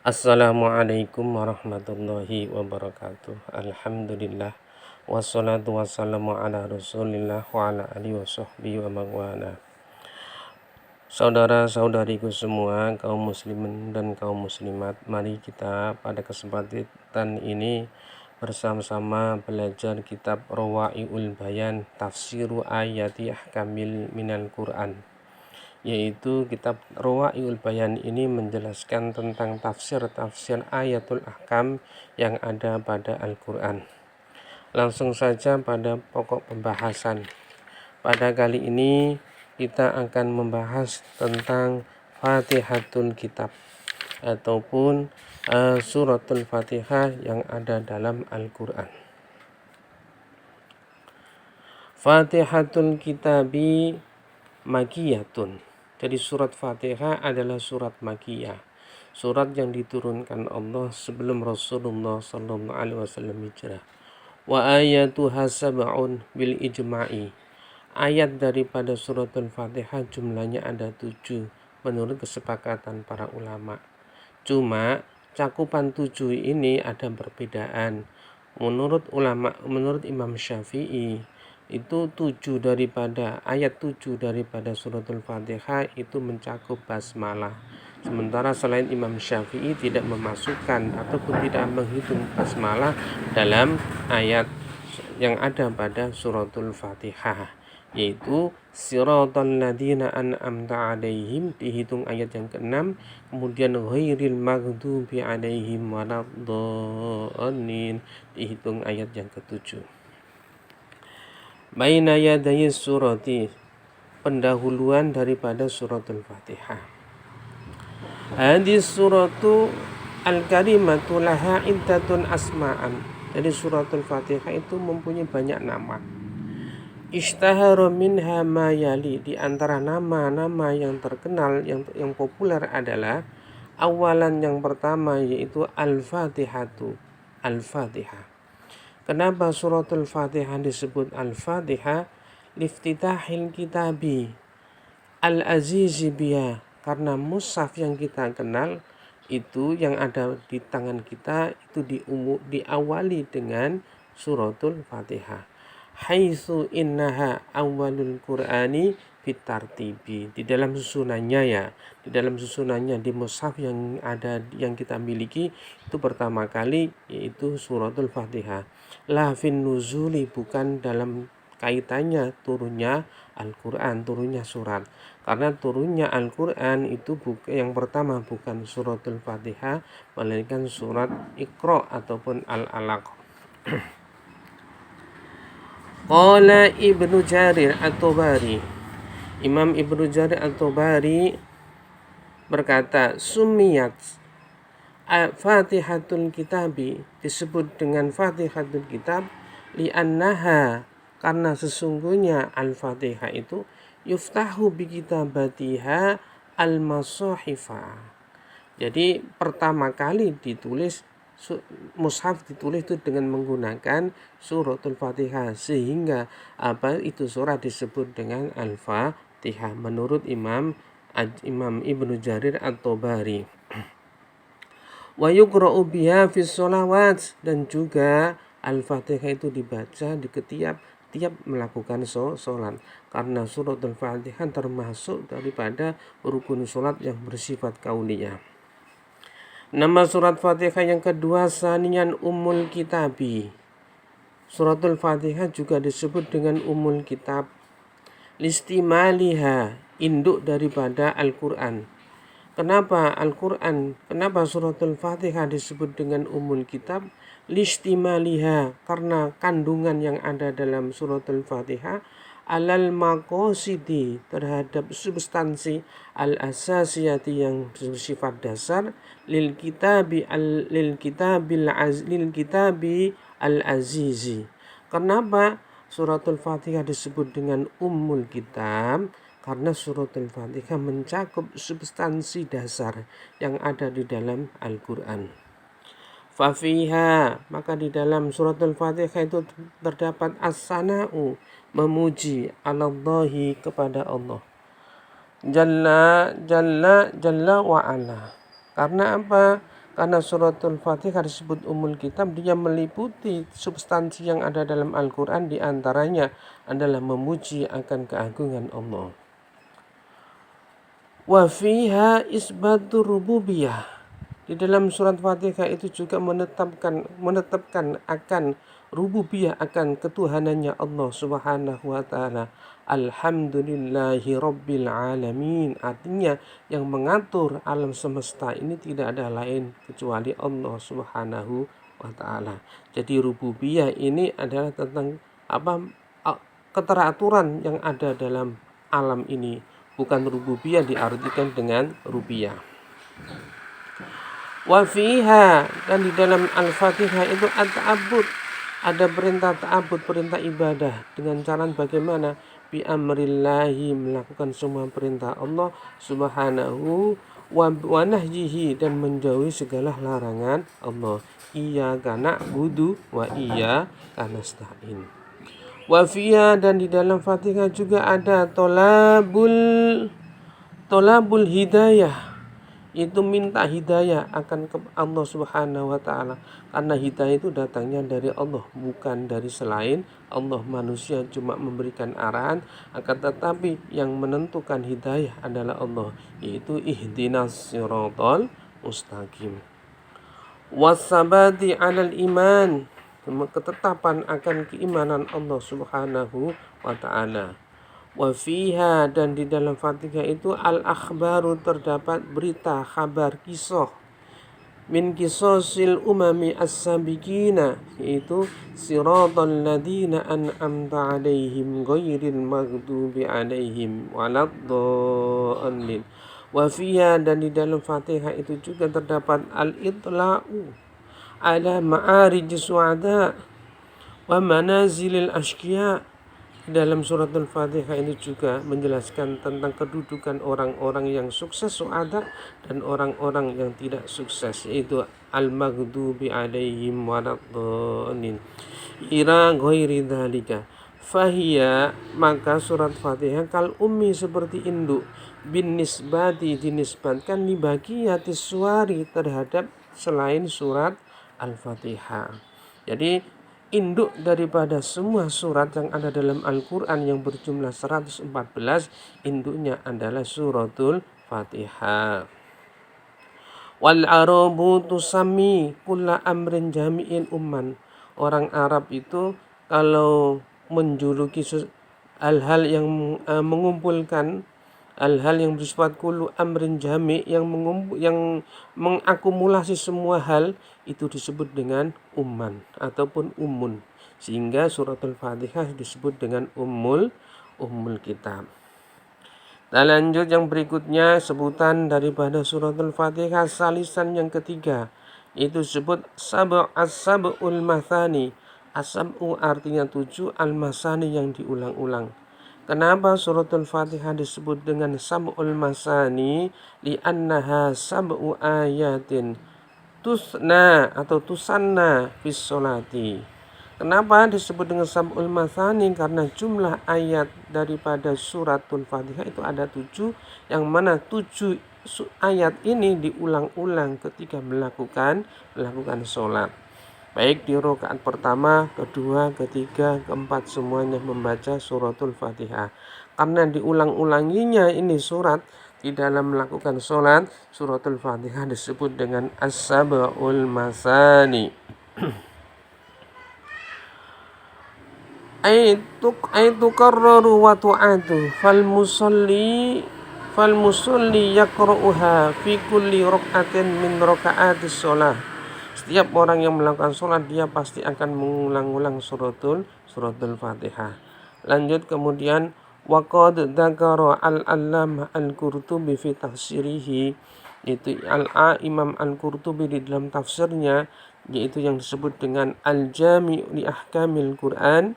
Assalamualaikum warahmatullahi wabarakatuh. Alhamdulillah. Wassalatu wassalamu ala rasulillah wa ala alihi wa sahbihi wa mawala. Saudara-saudariku semua, kaum muslimin dan kaum muslimat, mari kita pada kesempatan ini bersama-sama belajar kitab Rawaiul Bayan Tafsiru Ayati Ahkamil Minal Quran, yaitu kitab Rawaiul Bayan ini menjelaskan tentang tafsir-tafsir ayatul ahkam yang ada pada Al-Quran. Langsung saja pada pokok pembahasan. Pada kali ini kita akan membahas tentang Fatihatul Kitab ataupun suratul Fatihah yang ada dalam Al-Quran. Fatihatul Kitabi Makiyatun. Jadi surat Fatihah adalah surat Makiyah, surat yang diturunkan Allah sebelum Rasulullah SAW hijrah. Wa ayatuha sab'un bil ijma'i. Ayat daripada surat Al-Fatihah jumlahnya ada 7 menurut kesepakatan para ulama. Cuma cakupan 7 ini ada perbedaan. Menurut Imam Syafi'i itu ayat 7 daripada suratul Fatihah itu mencakup basmalah. Sementara selain Imam Syafi'i tidak memasukkan ataupun tidak menghitung basmalah dalam ayat yang ada pada suratul Fatihah, yaitu siratal ladzina an'amta 'alaihim dihitung ayat yang ke-6, kemudian ghairil maghdubi 'alaihim waladdallin dihitung ayat yang ke-7. Baina yadayi surati, pendahuluan daripada suratul Fatihah. Hadis suratu al-karimatu laha iddatun asma'an. Jadi suratul Fatihah itu mempunyai banyak nama. Ishtahara minha ma yali, di antara nama-nama yang terkenal yang populer adalah awalan yang pertama yaitu Al-Fatihatu, Al-Fatihah. Kenapa suratul Fatihah disebut Al-Fatihah? Liftitahil kitabi al-azizi biha, karena mushaf yang kita kenal itu yang ada di tangan kita itu diawali dengan suratul Fatihah. Haitsu innaha awwalul Qur'ani bitartibi, di dalam susunannya di mushaf yang kita miliki itu pertama kali yaitu suratul Fatihah. La fin nuzuli, bukan dalam kaitannya turunnya Al-Quran, turunnya surat. Karena turunnya Al-Quran itu yang pertama bukan suratul Fatihah, melainkan surat Iqra ataupun Al-Alaq. Qala Ibnu Jarir At-Tabari, Imam Ibnu Jarir At-Tabari berkata, sumiyat Fatihatul Kitabi, disebut dengan Fatihatul Kitab li'annaha, karena sesungguhnya Al-Fatihah itu yuftahu bi kitabatiha al-masahifa. Jadi pertama kali ditulis mushaf ditulis itu dengan menggunakan suratul Fatihah, sehingga itu surat disebut dengan Al-Fatihah menurut Imam Ibnu Jarir At-Tabari. Wa yuqra'u biha fi sholawat, dan juga Al-Fatihah itu dibaca di tiap melakukan sholat, karena suratul Fatihah termasuk daripada rukun sholat yang bersifat kauliyah. Nama surat Fatihah yang kedua saniyan Ummul Kitabi. Suratul Fatihah juga disebut dengan Ummul Kitab. Listimaliha, induk daripada Al-Quran. Kenapa suratul Fatihah disebut dengan Ummul Kitab? Listimaliha, karena kandungan yang ada dalam suratul Fatihah alal maqasidi, terhadap substansi al-asasiyati yang bersifat dasar lil kitabi al-azizi. Kenapa suratul Fatihah disebut dengan Ummul Kitab? Karena suratul Fatihah mencakup substansi dasar yang ada di dalam Al-Quran. Fafiha, maka di dalam suratul Fatihah itu terdapat as-sana'u, memuji Allahi, kepada Allah, Jalla wa ala. Karena apa? Karena suratul Fatihah disebut Ummul Kitab, dia meliputi substansi yang ada dalam Al-Quran, diantaranya adalah memuji akan keagungan Allah. Wa fiha isbatur rububiyah. Di dalam surat Fatihah itu juga menetapkan akan rububiyah, akan ketuhanannya Allah Subhanahu wa taala. Alhamdulillahi rabbil alamin. Artinya yang mengatur alam semesta ini tidak ada lain kecuali Allah Subhanahu wa taala. Jadi rububiyah ini adalah tentang keteraturan yang ada dalam alam ini. Bukan rububiyah diartikan dengan rupiah. Wa fiha, dan di dalam Al-Fatihah itu at-ta'abbud, ada perintah ta'abbud, perintah ibadah. Dengan cara bagaimana? Bi amrillahi, melakukan semua perintah Allah Subhanahu wa nahyihi, dan menjauhi segala larangan Allah. Iyyaka na'budu wa iyyaka nasta'in. Wa fiha, dan di dalam Fatihah juga ada tolabul hidayah, itu minta hidayah akan Allah Subhanahu wa taala. Karena hidayah itu datangnya dari Allah, bukan dari selain Allah. Manusia cuma memberikan arahan, akan tetapi yang menentukan hidayah adalah Allah, yaitu ihdinas siratal mustaqim. Wasabati 'alal iman, ketetapan akan keimanan Allah Subhanahu wa taala. Wa fiha, dan di dalam Fatihah itu al-akhbaru, terdapat berita, kabar, kisah, min qisasil umami as-sabiqina, yaitu siratal ladina an'amta 'alaihim ghairil maghdubi 'alaihim waladdallin. Wa fiha, dan di dalam Fatihah itu juga terdapat al-itla'u ala ma'arijis su'ada wa manazilil ashqiya. Dalam suratul Fatihah ini juga menjelaskan tentang kedudukan orang-orang yang sukses su'ada dan orang-orang yang tidak sukses, yaitu al-maghdubi alaihim waladdallin ila ghairi dzalika. Fahiya, maka surat Fatihah kal ummi, seperti induk, bin nisbati, dinisbatkan li baqiyatis suwari, terhadap selain surat Al-Fatihah. Jadi induk daripada semua surat yang ada dalam Al-Quran yang berjumlah 114, induknya adalah suratul Fatihah. Wal arabu tusami kulla amrin jami'in umman. Orang Arab itu kalau menjuluki hal-hal yang mengumpulkan, hal-hal yang bersifat kullu amrin jami', yang mengakumulasi semua hal, itu disebut dengan umman ataupun ummun. Sehingga suratul Fatihah disebut dengan ummul kitab. Kita lanjut yang berikutnya, sebutan daripada suratul Fatihah salisan yang ketiga, itu disebut as-sab'ul mathani. As-sab'u artinya 7, al-masani yang diulang-ulang. Kenapa suratul Fatihah disebut dengan sab'ul masani? Li'annaha sab'u ayatin tusna atau tusanna fis sholati. Kenapa disebut dengan sab'ul masani? Karena jumlah ayat daripada suratul Fatihah itu ada 7, yang mana 7 ayat ini diulang-ulang ketika melakukan sholat. Baik di rakaat pertama, kedua, ketiga, keempat, semuanya membaca suratul Fatihah. Karena diulang-ulanginya ini surat di dalam melakukan sholat, suratul Fatihah disebut dengan as-sab'ul masani. Aitukarraru wa tu'adu fal musalli yaqra'uha fi kulli rak'atin min raka'atis sholah. Setiap orang yang melakukan sholat, dia pasti akan mengulang-ulang suratul Fatihah. Lanjut kemudian, waqad dzakara al-allamah al-Qurtubi fi tafsirihi, itu Imam al-Qurtubi di dalam tafsirnya, yaitu yang disebut dengan al-Jami' li ahkamil Quran.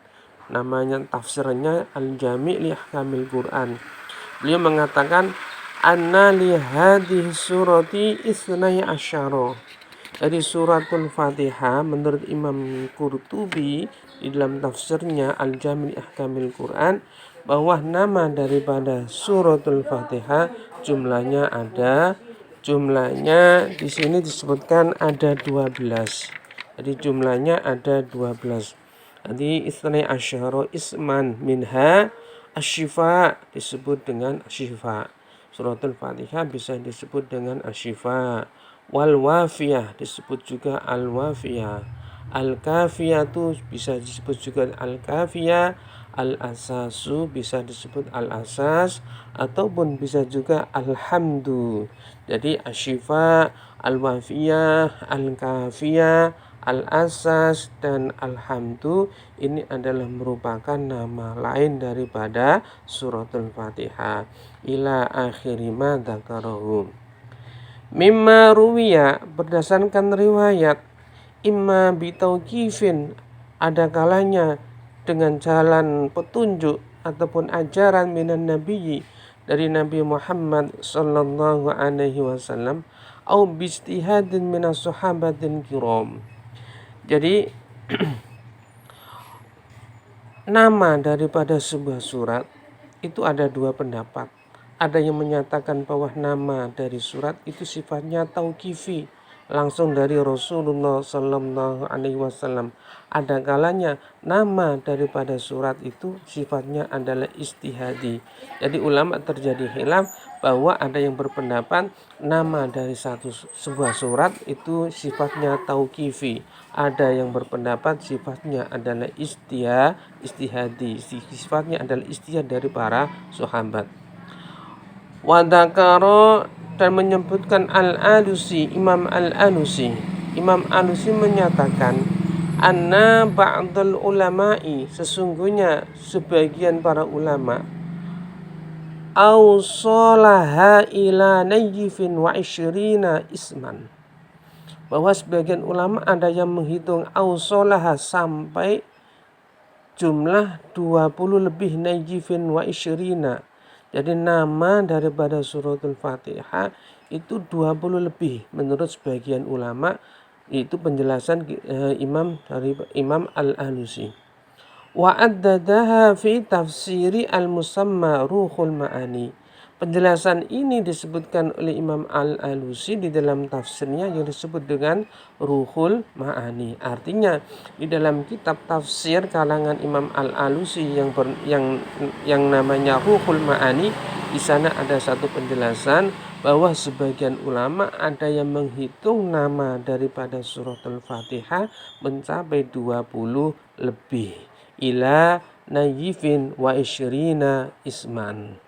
Namanya tafsirnya al-Jami' li ahkamil Quran. Beliau mengatakan anna li hadhihi surati isnai asyara. Dari suratul Fatihah menurut Imam Qurtubi di dalam tafsirnya Al-Jami' Ahkamil Quran, bahwa nama daripada suratul Fatihah jumlahnya ada Jumlahnya di sini disebutkan ada 12. Jadi jumlahnya ada 12. Jadi isnai asyara isman minha asyifa disebut dengan asyifa. Suratul Fatihah bisa disebut dengan asyifa. Wal wafiyah disebut juga al wafiyah. Al kafiyah itu bisa disebut juga al kafiyah. Al asasu bisa disebut al asas ataupun bisa juga alhamdu. Jadi asyifa, al wafiyah, al kafiyah, al-asas dan alhamdu ini adalah merupakan nama lain daripada suratul Fatihah. Ila akhiri ma dzakarahu. Mimma ruwiya berdasarkan riwayat imma bitauqifin ada kalanya dengan jalan petunjuk ataupun ajaran minan nabiyyi dari Nabi Muhammad sallallahu alaihi wasallam au bistihadin minas sahabatin kiram. Jadi nama daripada sebuah surat itu ada dua pendapat. Ada yang menyatakan bahwa nama dari surat itu sifatnya tauqifi, langsung dari Rasulullah Sallallahu Alaihi Wasallam. Ada kalanya nama daripada surat itu sifatnya adalah istihadi. Jadi ulama terjadi khilaf bahwa ada yang berpendapat nama dari sebuah surat itu sifatnya tauqifi. Ada yang berpendapat sifatnya adalah istihadi. Sifatnya adalah istihad dari para sahabat. Wadakaro dan menyebutkan Al-Alusi, Imam Al-Alusi. Imam Al-Alusi menyatakan anna ba'dal ulama'i sesungguhnya sebagian para ulama awsalaha ila nayyifin wa isyrina isman. Bahwa sebagian ulama ada yang menghitung awsalaha sampai jumlah 20 lebih nayyifin wa isyrina. Jadi nama daripada suratul Fatihah itu 20 lebih menurut sebagian ulama. Itu penjelasan Imam Al-Alusi. Wa addadaha fi tafsiri al-musamma ruhul ma'ani. Penjelasan ini disebutkan oleh Imam Al-Alusi di dalam tafsirnya yang disebut dengan Ruhul Ma'ani. Artinya di dalam kitab tafsir kalangan Imam Al-Alusi yang namanya Ruhul Ma'ani, di sana ada satu penjelasan bahwa sebagian ulama ada yang menghitung nama daripada suratul Fatihah mencapai 20 lebih. Ila nayyifin wa isyrina isman.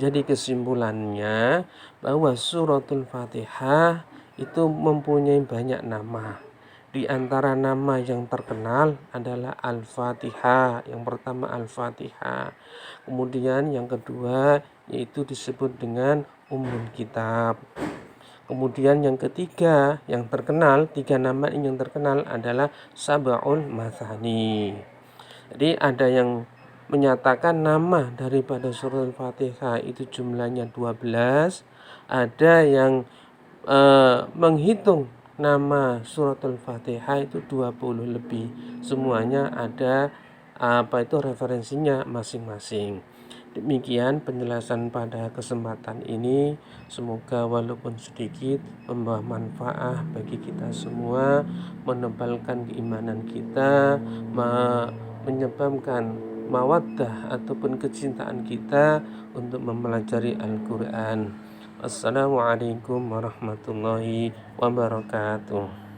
Jadi kesimpulannya bahwa suratul Fatihah itu mempunyai banyak nama. Di antara nama yang terkenal adalah Al-Fatihah. Yang pertama Al-Fatihah. Kemudian yang kedua yaitu disebut dengan Ummul Kitab. Kemudian yang ketiga yang terkenal, tiga nama yang terkenal adalah Sab'ul Mathani. Jadi ada yang menyatakan nama daripada surat Al-Fatihah itu jumlahnya 12. Ada yang menghitung nama surat Al-Fatihah itu 20 lebih. Semuanya ada referensinya masing-masing. Demikian penjelasan pada kesempatan ini. Semoga walaupun sedikit membawa manfaat bagi kita semua, menebalkan keimanan kita, menyebabkan mawaddah ataupun kecintaan kita untuk mempelajari Al-Quran. Assalamualaikum warahmatullahi wabarakatuh.